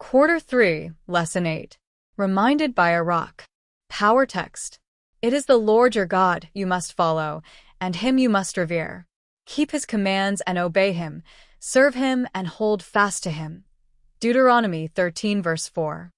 Quarter 3, Lesson 8. Reminded by a rock. Power text. It is the Lord your God you must follow, and him you must revere. Keep his commands and obey him, serve him and hold fast to him. Deuteronomy 13 verse 4.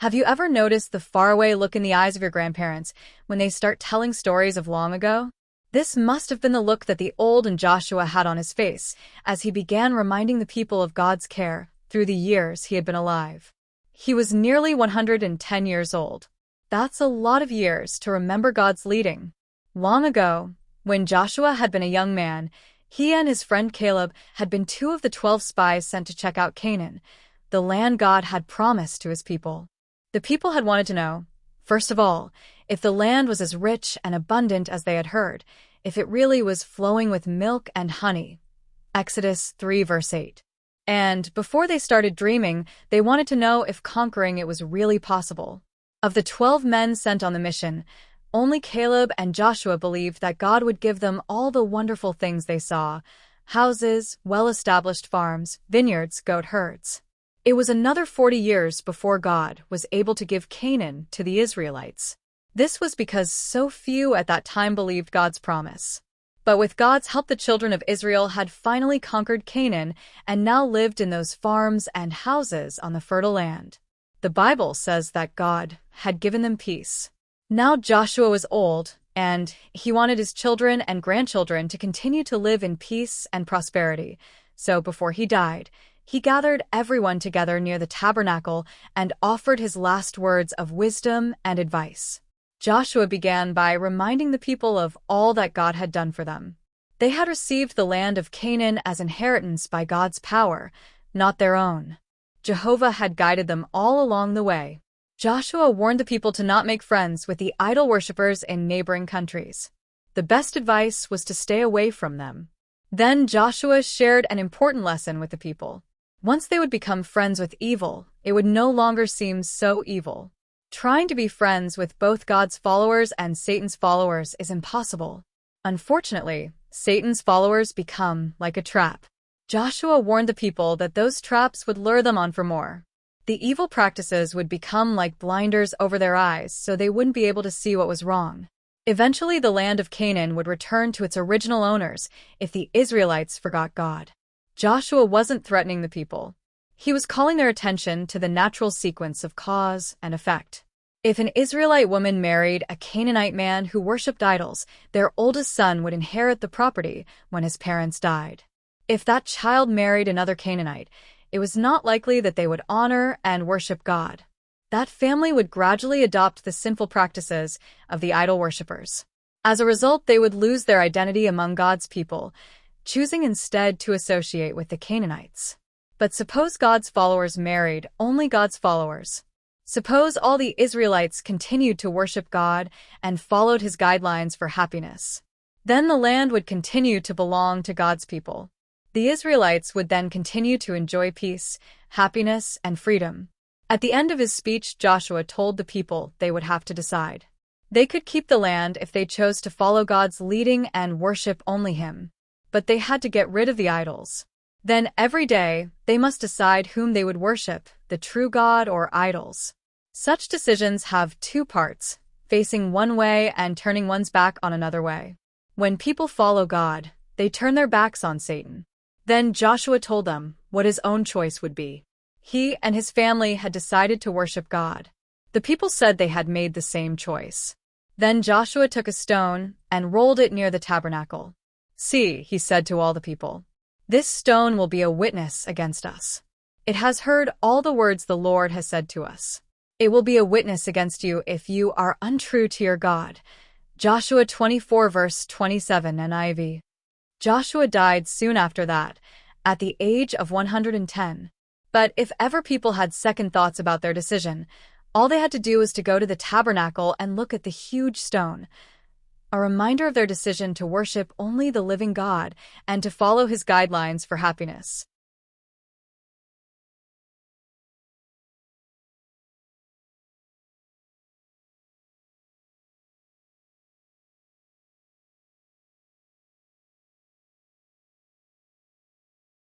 Have you ever noticed the faraway look in the eyes of your grandparents when they start telling stories of long ago? This must have been the look that the old and Joshua had on his face as he began reminding the people of God's care through the years he had been alive. He was nearly 110 years old. That's a lot of years to remember God's leading. Long ago, when Joshua had been a young man, he and his friend Caleb had been 2 of the 12 spies sent to check out Canaan, the land God had promised to his people. The people had wanted to know, first of all, if the land was as rich and abundant as they had heard, if it really was flowing with milk and honey. Exodus 3 verse 8. And before they started dreaming, they wanted to know if conquering it was really possible. Of the 12 men sent on the mission, only Caleb and Joshua believed that God would give them all the wonderful things they saw: houses, well-established farms, vineyards, goat herds. It was another 40 years before God was able to give Canaan to the Israelites. This was because so few at that time believed God's promise. But with God's help, the children of Israel had finally conquered Canaan and now lived in those farms and houses on the fertile land. The Bible says that God had given them peace. Now Joshua was old, and he wanted his children and grandchildren to continue to live in peace and prosperity. So before he died, he gathered everyone together near the tabernacle and offered his last words of wisdom and advice. Joshua began by reminding the people of all that God had done for them. They had received the land of Canaan as inheritance by God's power, not their own. Jehovah had guided them all along the way. Joshua warned the people to not make friends with the idol worshippers in neighboring countries. The best advice was to stay away from them. Then Joshua shared an important lesson with the people. Once they would become friends with evil, it would no longer seem so evil. Trying to be friends with both God's followers and Satan's followers is impossible. Unfortunately, Satan's followers become like a trap. Joshua warned the people that those traps would lure them on for more. The evil practices would become like blinders over their eyes, so they wouldn't be able to see what was wrong. Eventually, the land of Canaan would return to its original owners if the Israelites forgot God. Joshua wasn't threatening the people. He was calling their attention to the natural sequence of cause and effect. If an Israelite woman married a Canaanite man who worshipped idols, their oldest son would inherit the property when his parents died. If that child married another Canaanite, it was not likely that they would honor and worship God. That family would gradually adopt the sinful practices of the idol worshippers. As a result, they would lose their identity among God's people, choosing instead to associate with the Canaanites. But suppose God's followers married only God's followers. Suppose all the Israelites continued to worship God and followed his guidelines for happiness. Then the land would continue to belong to God's people. The Israelites would then continue to enjoy peace, happiness, and freedom. At the end of his speech, Joshua told the people they would have to decide. They could keep the land if they chose to follow God's leading and worship only him. But they had to get rid of the idols. Then every day, they must decide whom they would worship, the true God or idols. Such decisions have 2 parts, facing one way and turning one's back on another way. When people follow God, they turn their backs on Satan. Then Joshua told them what his own choice would be. He and his family had decided to worship God. The people said they had made the same choice. Then Joshua took a stone and rolled it near the tabernacle. "See," he said to all the people, "this stone will be a witness against us. It has heard all the words the Lord has said to us. It will be a witness against you if you are untrue to your God." Joshua 24 verse 27 NIV. Joshua died soon after that, at the age of 110. But if ever people had second thoughts about their decision, all they had to do was to go to the tabernacle and look at the huge stone, a reminder of their decision to worship only the living God and to follow his guidelines for happiness.